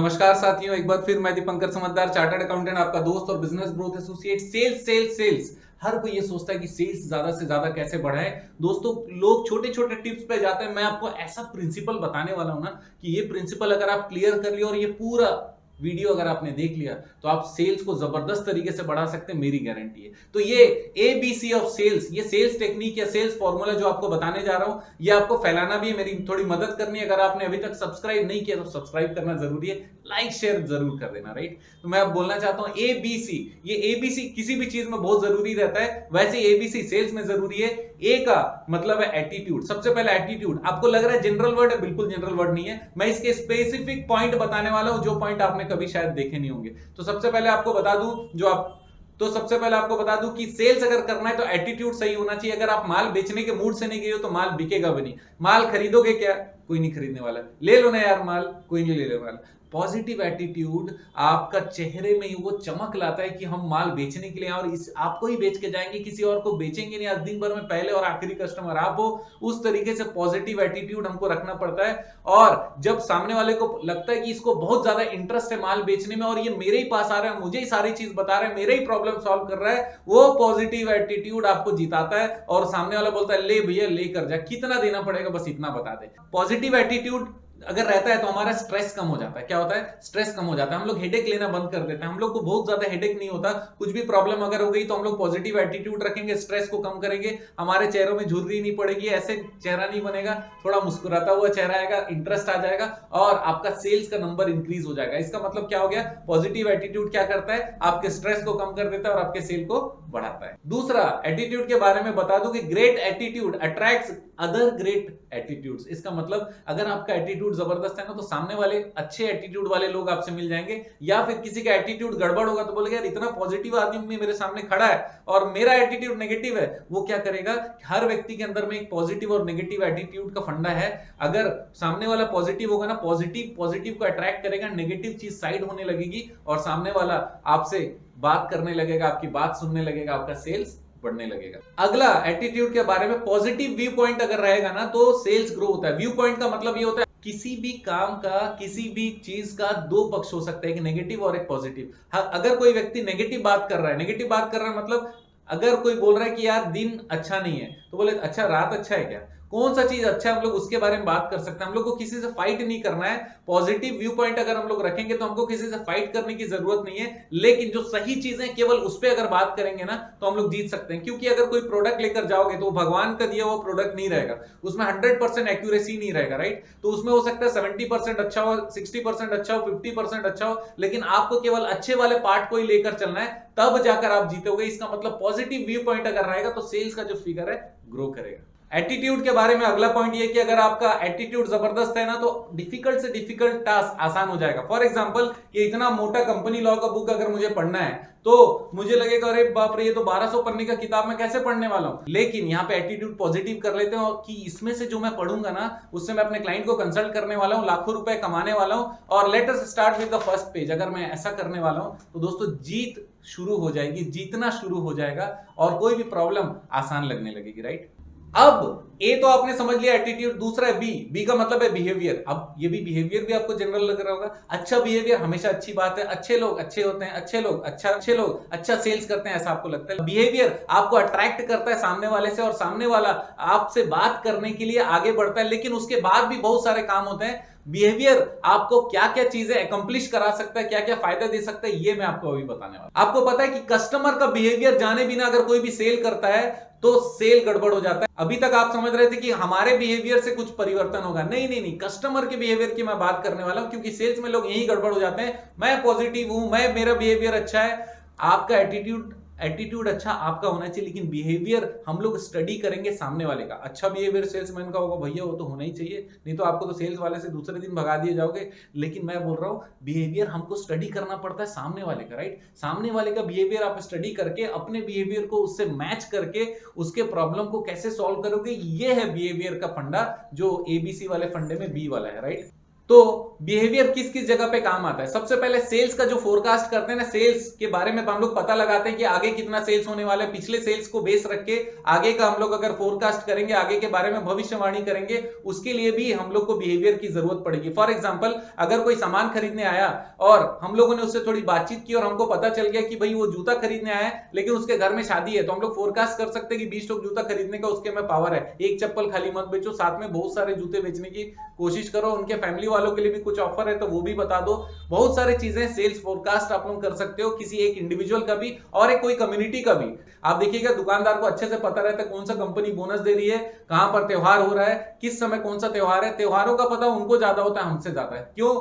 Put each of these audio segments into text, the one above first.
नमस्कार साथियों, एक बार फिर मैं दीपंकर समझदार चार्टर्ड अकाउंटेंट, आपका दोस्त और business growth associate. Sales sales sales, हर कोई ये सोचता है कि सेल्स ज्यादा से ज्यादा कैसे बढ़ाए। दोस्तों, लोग छोटे छोटे टिप्स पे जाते हैं। मैं आपको ऐसा प्रिंसिपल बताने वाला हूं ना कि ये प्रिंसिपल अगर आप क्लियर कर लिया और ये पूरा वीडियो अगर आपने देख लिया तो आप सेल्स को जबरदस्त तरीके से बढ़ा सकते हैं, मेरी गारंटी है। तो ये एबीसी ऑफ सेल्स, ये सेल्स टेक्निक या सेल्स फॉर्मूला जो आपको बताने जा रहा हूं, ये आपको फैलाना भी है, मेरी थोड़ी मदद करनी है। अगर आपने अभी तक सब्सक्राइब नहीं किया तो सब्सक्राइब करना जरूरी है, लाइक शेयर जरूर कर देना, राइट। तो मैं अब बोलना चाहता हूं एबीसी। ये एबीसी किसी भी चीज में बहुत जरूरी रहता है, वैसे एबीसी सेल्स में जरूरी है। ए का मतलब है एटीट्यूड। सबसे पहले एटीट्यूड। आपको लग रहा है जनरल वर्ड है, बिल्कुल जनरल वर्ड नहीं है। मैं इसके स्पेसिफिक पॉइंट बताने वाला हूं, जो पॉइंट आपने कभी शायद देखे नहीं होंगे। तो सबसे पहले आपको बता दूं कि सेल्स अगर करना है तो एटीट्यूड सही होना चाहिए। अगर आप माल बेचने के मूड से नहीं गए हो तो माल बिकेगा भी नहीं। माल खरीदोगे क्या? कोई नहीं खरीदने वाला। ले लो ना यार माल, कोई नहीं ले लो माल। पॉजिटिव एटीट्यूड आपका चेहरे में ही वो चमक लाता है कि हम माल बेचने के लिए और इस आपको ही बेच के जाएंगे, किसी और को बेचेंगे नहीं। आज दिन भर में पहले और आखिरी कस्टमर आप हो। उस तरीके से पॉजिटिव एटीट्यूड हमको रखना पड़ता है। और जब सामने वाले को लगता है कि इसको बहुत ज्यादा इंटरेस्ट है माल बेचने में और ये मेरे ही पास आ रहा है, मुझे ही सारी चीज बता रहा है, मेरे ही प्रॉब्लम सॉल्व कर रहा है, वो पॉजिटिव एटीट्यूड आपको जिताता है। और सामने वाला बोलता है ले भैया लेकर जा, कितना देना पड़ेगा बस इतना बता दे। पॉजिटिव एटीट्यूड अगर रहता है तो हमारा स्ट्रेस कम हो जाता है। क्या होता है? स्ट्रेस कम हो जाता है। हम लोग हेडेक लेना बंद कर देते हैं। हम लोग को बहुत ज्यादा हेडेक नहीं होता। कुछ भी प्रॉब्लम अगर हो गई तो हम लोग पॉजिटिव एटीट्यूड रखेंगे, स्ट्रेस को कम करेंगे, हमारे चेहरों में झुर्री नहीं पड़ेगी, ऐसे चेहरा नहीं बनेगा, थोड़ा मुस्कुराता हुआ चेहरा आएगा, इंटरेस्ट आ जाएगा और आपका सेल्स का नंबर इंक्रीज हो जाएगा। इसका मतलब क्या हो गया? पॉजिटिव एटीट्यूड क्या करता है? आपके स्ट्रेस को कम कर देता है और आपके सेल को बढ़ाता है। दूसरा, एटीट्यूड के बारे में बता दूं कि great attitude attracts other great attitudes. इसका मतलब अगर आपका एटीट्यूड जबरदस्त है ना तो सामने वाले अच्छे एटीट्यूड वाले लोग आपसे मिल जाएंगे। या फिर किसी का एटीट्यूड गड़बड़ होगा तो बोलेगा यार इतना पॉजिटिव आदमी मेरे सामने खड़ा है और मेरा एटीट्यूड नेगेटिव है। वो क्या करेगा? हर व्यक्ति के अंदर में एक पॉजिटिव और नेगेटिव एटीट्यूड का फंडा है। अगर सामने वाला पॉजिटिव होगा ना, पॉजिटिव को अट्रैक्ट करेगा, नेगेटिव चीज साइड होने लगेगी और सामने वाला आपसे बात करने लगेगा, आपकी बात सुनने लगेगा, आपका सेल्स बढ़ने लगेगा। अगला, एटीट्यूड के बारे में पॉजिटिव व्यू पॉइंट अगर रहेगा ना तो सेल्स ग्रो होता है। व्यू पॉइंट का मतलब ये होता है किसी भी काम का, किसी भी चीज का दो पक्ष हो सकता है, एक नेगेटिव और एक पॉजिटिव। हाँ, अगर कोई व्यक्ति नेगेटिव बात कर रहा है मतलब अगर कोई बोल रहा है कि यार दिन अच्छा नहीं है तो बोले अच्छा रात अच्छा है क्या? कौन सा चीज अच्छा है, हम लोग उसके बारे में बात कर सकते हैं। हम लोग को किसी से फाइट नहीं करना है। पॉजिटिव व्यू पॉइंट अगर हम लोग रखेंगे तो हमको किसी से फाइट करने की जरूरत नहीं है। लेकिन जो सही चीजें केवल उस पर अगर बात करेंगे ना तो हम लोग जीत सकते हैं। क्योंकि अगर कोई प्रोडक्ट लेकर जाओगे तो भगवान का दिया हुआ प्रोडक्ट नहीं रहेगा, उसमें 100% एक्यूरेसी नहीं रहेगा, राइट। तो उसमें हो सकता है 70% अच्छा हो, 60% अच्छा हो, 50% अच्छा हो, लेकिन आपको केवल अच्छे वाले पार्ट को ही लेकर चलना है, तब जाकर आप जीतोगे। इसका मतलब पॉजिटिव व्यू पॉइंट अगर रहेगा तो सेल्स का जो फिगर है ग्रो करेगा। एटीट्यूड के बारे में अगला पॉइंट ये कि अगर आपका एटीट्यूड जबरदस्त है ना तो डिफिकल्ट से डिफिकल्ट टास्क आसान हो जाएगा। फॉर एग्जांपल, ये इतना मोटा कंपनी लॉ का बुक अगर मुझे पढ़ना है तो मुझे लगेगा अरे बाप रे, ये तो 1200 पन्ने का किताब मैं कैसे पढ़ने वाला हूं। लेकिन यहाँ पे एटीट्यूड पॉजिटिव कर लेते हैं कि इसमें से जो मैं पढ़ूंगा ना उससे मैं अपने क्लाइंट को कंसल्ट करने वाला हूं, लाखों रुपए कमाने वाला हूं। और let us start with the first page. अगर मैं ऐसा करने वाला हूं तो दोस्तों जीत शुरू हो जाएगी, जीतना शुरू हो जाएगा और कोई भी प्रॉब्लम आसान लगने लगेगी, राइट। अब ए तो आपने समझ लिया एटीट्यूड। दूसरा है बी का मतलब है बिहेवियर। अब ये भी बिहेवियर भी आपको जनरल लग रहा होगा। अच्छा बिहेवियर हमेशा अच्छी बात है। अच्छे लोग अच्छे होते हैं, अच्छे लोग अच्छा सेल्स करते हैं, ऐसा आपको लगता है। बिहेवियर आपको अट्रैक्ट करता है सामने वाले से और सामने वाला आपसे बात करने के लिए आगे बढ़ता है। लेकिन उसके बाद भी बहुत सारे काम होते हैं। बिहेवियर आपको क्या क्या चीजें अकम्प्लिश करा सकता है, क्या क्या फायदा दे सकता है, ये मैं आपको अभी बताने वाला हूं। आपको पता है कि कस्टमर का बिहेवियर जाने बिना अगर कोई भी सेल करता है तो सेल गड़बड़ हो जाता है। अभी तक आप समझ रहे थे कि हमारे बिहेवियर से कुछ परिवर्तन होगा। नहीं, कस्टमर के बिहेवियर की मैं बात करने वाला हूं, क्योंकि सेल्स में लोग यही गड़बड़ हो जाते हैं। मैं पॉजिटिव हूं, मेरा बिहेवियर अच्छा है। आपका एटीट्यूड अच्छा आपका होना चाहिए, लेकिन बिहेवियर हम लोग स्टडी करेंगे सामने वाले का। अच्छा बिहेवियर सेल्समैन का होगा, भैया वो तो होना ही चाहिए, नहीं तो आपको तो सेल्स वाले से दूसरे दिन भगा दिए जाओगे। लेकिन मैं बोल रहा हूं बिहेवियर हमको स्टडी करना पड़ता है सामने वाले का, राइट। सामने वाले का बिहेवियर आप स्टडी करके अपने बिहेवियर को उससे मैच करके उसके प्रॉब्लम को कैसे सॉल्व करोगे, ये है बिहेवियर का फंडा, जो एबीसी वाले फंडे में बी वाला है, राइट। तो बिहेवियर किस किस जगह पे काम आता है? सबसे पहले सेल्स का जो फोरकास्ट करते हैं ना, सेल्स के बारे में हम लोग पता लगाते हैं कि आगे कितना सेल्स होने वाला है, पिछले सेल्स को बेस रख के आगे का हम लोग अगर फोरकास्ट करेंगे, आगे के बारे में भविष्यवाणी करेंगे, उसके लिए भी हम लोग को बिहेवियर की जरूरत पड़ेगी। फॉर एग्जाम्पल, अगर कोई सामान खरीदने आया और हम लोगों ने उससे थोड़ी बातचीत की और हमको पता चल गया कि भाई वो जूता खरीदने आया है लेकिन उसके घर में शादी है, तो हम लोग फोरकास्ट कर सकते हैं कि 20 जूता खरीदने का उसके में पावर है, एक चप्पल खाली मत बेचो, साथ में बहुत सारे जूते बेचने की कोशिश करो, उनके फैमिली वालों के लिए भी कुछ ऑफर है तो वो भी बता दो। बहुत सारी चीजें सेल्स फोरकास्ट आप लोग कर सकते हो, किसी एक इंडिविजुअल का भी और एक कोई कम्युनिटी का भी। आप देखिएगा दुकानदार को अच्छे से पता रहता है कौन सा कंपनी बोनस दे रही है, कहां पर त्योहार हो रहा है, किस समय कौन सा त्योहार है। त्योहारों का पता उनको ज्यादा होता है, हमसे ज्यादा है। क्यों?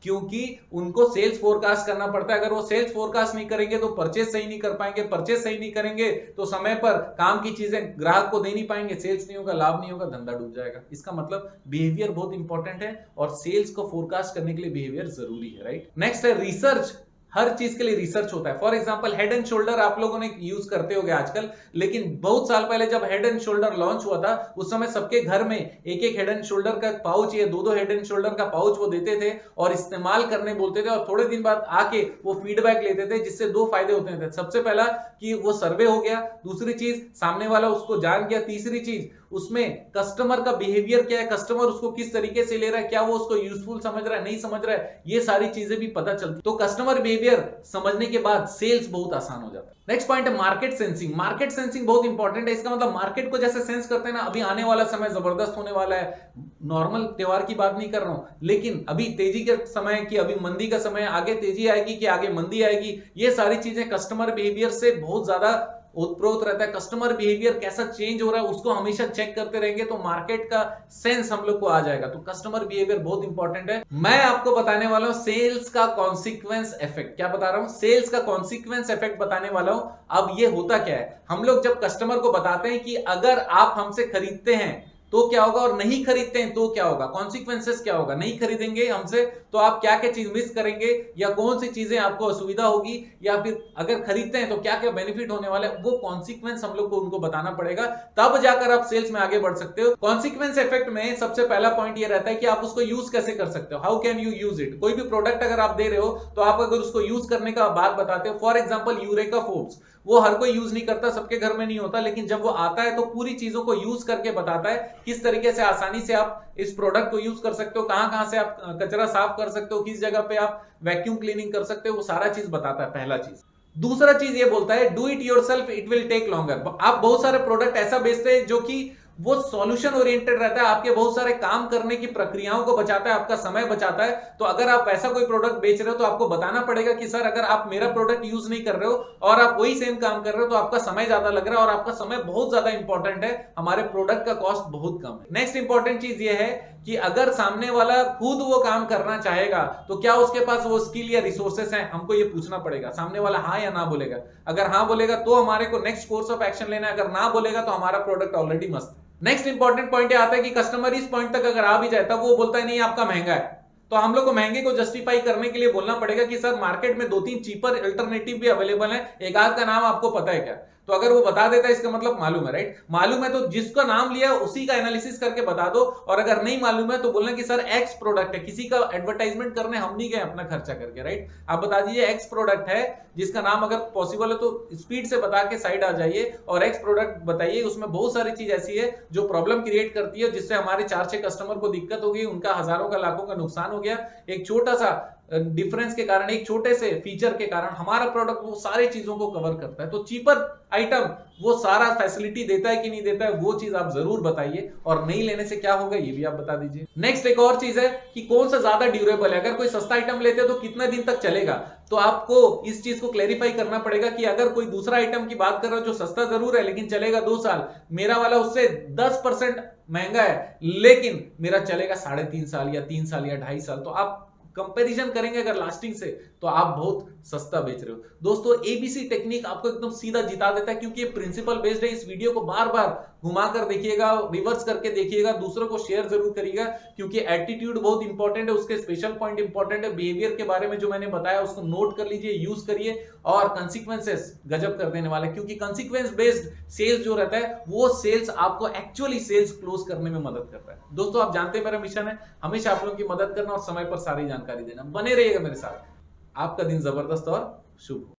क्योंकि उनको सेल्स फोरकास्ट करना पड़ता है। अगर वो सेल्स फोरकास्ट नहीं करेंगे तो परचेज सही नहीं कर पाएंगे, परचेज सही नहीं करेंगे तो समय पर काम की चीजें ग्राहक को दे नहीं पाएंगे, सेल्स नहीं होगा, लाभ नहीं होगा, धंधा डूब जाएगा। इसका मतलब बिहेवियर बहुत इंपॉर्टेंट है और सेल्स को फोरकास्ट करने के लिए बिहेवियर जरूरी है, राइट। नेक्स्ट है रिसर्च। हर चीज के लिए रिसर्च होता है। For example, head and shoulder आप लोगों ने यूज करते होंगे आजकल, लेकिन बहुत साल पहले जब हेड एंड शोल्डर लॉन्च हुआ था उस समय सबके घर में एक एक हेड एंड शोल्डर का पाउच या दो हेड एंड शोल्डर का पाउच वो देते थे और इस्तेमाल करने बोलते थे और थोड़े दिन बाद आके वो फीडबैक लेते थे, जिससे दो फायदे होते थे। सबसे पहला कि वो सर्वे हो गया, दूसरी चीज सामने वाला उसको जान गया, तीसरी चीज उसमें कस्टमर का बिहेवियर क्या है, कस्टमर उसको किस तरीके से ले रहा है, क्या वो उसको यूजफुल समझ रहा है, नहीं समझ रहा है, ये सारी चीजें भी पता चलती। तो कस्टमर बिहेवियर समझने के बाद सेल्स बहुत आसान हो जाता है। नेक्स्ट पॉइंट है मार्केट सेंसिंग। मार्केट सेंसिंग बहुत इंपॉर्टेंट है। इसका मतलब मार्केट को जैसे सेंस करते हैं ना, अभी आने वाला समय जबरदस्त होने वाला है। नॉर्मल त्योहार की बात नहीं कर रहा हूं, लेकिन अभी तेजी के समय की, अभी मंदी का समय, आगे तेजी आएगी कि आगे मंदी आएगी, ये सारी चीजें कस्टमर बिहेवियर से बहुत ज्यादा ओतप्रोत रहता है। कस्टमर बिहेवियर कैसा चेंज हो रहा है उसको हमेशा चेक करते रहेंगे तो मार्केट का सेंस हम लोग को आ जाएगा। तो कस्टमर बिहेवियर बहुत इंपॉर्टेंट है। मैं आपको बताने वाला हूं सेल्स का कॉन्सिक्वेंस इफेक्ट। क्या बता रहा हूं? सेल्स का कॉन्सिक्वेंस इफेक्ट बताने वाला हूं। अब ये होता क्या है, हम लोग जब कस्टमर को बताते हैं कि अगर आप हमसे खरीदते हैं तो क्या होगा और नहीं खरीदते हैं तो क्या होगा, कॉन्सिक्वेंसेस क्या होगा, नहीं खरीदेंगे हमसे तो आप क्या क्या चीज मिस करेंगे या कौन सी चीजें आपको असुविधा होगी, या फिर अगर खरीदते हैं तो क्या क्या बेनिफिट होने वाला है, वो कॉन्सिक्वेंस हम लोग को उनको बताना पड़ेगा, तब जाकर आप सेल्स में आगे बढ़ सकते हो। कॉन्सिक्वेंस इफेक्ट में सबसे पहला पॉइंट ये रहता है कि आप उसको यूज कैसे कर सकते हो, how can you use it. कोई भी प्रोडक्ट अगर आप दे रहे हो तो आप अगर उसको यूज करने का बात बताते हो, फॉर एग्जाम्पल यूरेका फोर्ब्स, वो हर कोई यूज नहीं करता, सबके घर में नहीं होता, लेकिन जब वो आता है तो पूरी चीजों को यूज करके बताता है किस तरीके से आसानी से आप इस प्रोडक्ट को यूज कर सकते हो, कहां कहां से आप कचरा साफ कर सकते हो, किस जगह पे आप वैक्यूम क्लीनिंग कर सकते हो, वो सारा चीज बताता है, पहला चीज। दूसरा चीज ये बोलता है do it yourself, it will take longer. आप बहुत सारे प्रोडक्ट ऐसा बेचते हैं जो कि वो सॉल्यूशन ओरिएंटेड रहता है, आपके बहुत सारे काम करने की प्रक्रियाओं को बचाता है, आपका समय बचाता है। तो अगर आप ऐसा कोई प्रोडक्ट बेच रहे हो तो आपको बताना पड़ेगा कि सर अगर आप मेरा प्रोडक्ट यूज नहीं कर रहे हो और आप वही सेम काम कर रहे हो तो आपका समय ज्यादा लग रहा है और आपका समय बहुत ज्यादा इंपॉर्टेंट है, हमारे प्रोडक्ट का कॉस्ट बहुत कम है। नेक्स्ट इंपॉर्टेंट चीज ये है कि अगर सामने वाला खुद वो काम करना चाहेगा तो क्या उसके पास वो स्किल या रिसोर्सेस हैं, हमको ये पूछना पड़ेगा। सामने वाला हाँ या ना बोलेगा, अगर हाँ बोलेगा तो हमारे को नेक्स्ट कोर्स ऑफ एक्शन लेना है, अगर ना बोलेगा तो हमारा प्रोडक्ट ऑलरेडी मस्त है। नेक्स्ट इंपॉर्टेंट पॉइंट आता है कि कस्टमर इस पॉइंट तक अगर आ भी जाए तब वो बोलता है नहीं आपका महंगा है, तो हम लोग को महंगे को जस्टिफाई करने के लिए बोलना पड़ेगा कि सर मार्केट में 2-3 चीपर अल्टरनेटिव भी अवेलेबल है, एक आध का नाम आपको पता है क्या। तो अगर वो बता देता है इसका मतलब मालूम है, राइट। मालूम है तो जिसका नाम लिया उसी का एनालिसिस करके बता दो, और अगर नहीं मालूम है तो बोलना कि सर एक्स प्रोडक्ट है, किसी का एडवर्टाइजमेंट करने हम नहीं गए अपना खर्चा करके, राइट। आप बता दीजिए एक्स प्रोडक्ट है, जिसका नाम अगर पॉसिबल है तो स्पीड से बता के साइड आ जाइए और एक्स प्रोडक्ट बताइए। उसमें बहुत सारी चीज ऐसी है जो प्रॉब्लम क्रिएट करती है, जिससे हमारे 4-6 कस्टमर को दिक्कत हो गई, उनका हजारों का लाखों का नुकसान हो गया। एक छोटा सा डिफरेंस के कारण, एक छोटे से फीचर के कारण हमारा प्रोडक्ट वो सारी चीजों को कवर करता है। तो चीपर आइटम वो सारा फैसिलिटी देता है कि नहीं देता है, वो चीज आप जरूर बताइए, और नहीं लेने से क्या होगा ये भी आप बता दीजिए। नेक्स्ट एक और चीज है कि कौन सा ज्यादा ड्यूरेबल है। अगर कोई सस्ता आइटम लेते हो तो कितने दिन तक चलेगा, तो आपको इस चीज को क्लैरिफाई करना पड़ेगा कि अगर कोई दूसरा आइटम की बात कर रहे हो जो सस्ता जरूर है लेकिन चलेगा 2 साल, मेरा वाला उससे 10% महंगा है लेकिन मेरा चलेगा 3.5 साल या 3 साल या 2.5 साल, तो आप कंपैरिजन करेंगे अगर लास्टिंग से तो आप बहुत सस्ता बेच रहे हो। दोस्तों एबीसी टेक्निक आपको एकदम सीधा जिता देता है, क्योंकि ये प्रिंसिपल बेस्ड है। इस वीडियो को बार बार घुमा कर देखिएगा, रिवर्स करके देखिएगा, दूसरों को शेयर जरूर करिएगा, क्योंकि एटीट्यूड बहुत इंपॉर्टेंट है, उसके स्पेशल पॉइंट इंपॉर्टेंट है। बिहेवियर के बारे में जो मैंने बताया उसको नोट कर लीजिए, यूज करिए, और कंसिक्वेंसेस गजब कर देने वाले, क्योंकि कंसिक्वेंस बेस्ड सेल्स जो रहता है वो सेल्स आपको एक्चुअली सेल्स क्लोज करने में मदद करता है। दोस्तों आप जानते हैं मेरा मिशन है हमेशा आप लोगों की मदद करना और समय पर सारी जानकारी देना। बने रहिएगा मेरे साथ। आपका दिन जबरदस्त और शुभ हो।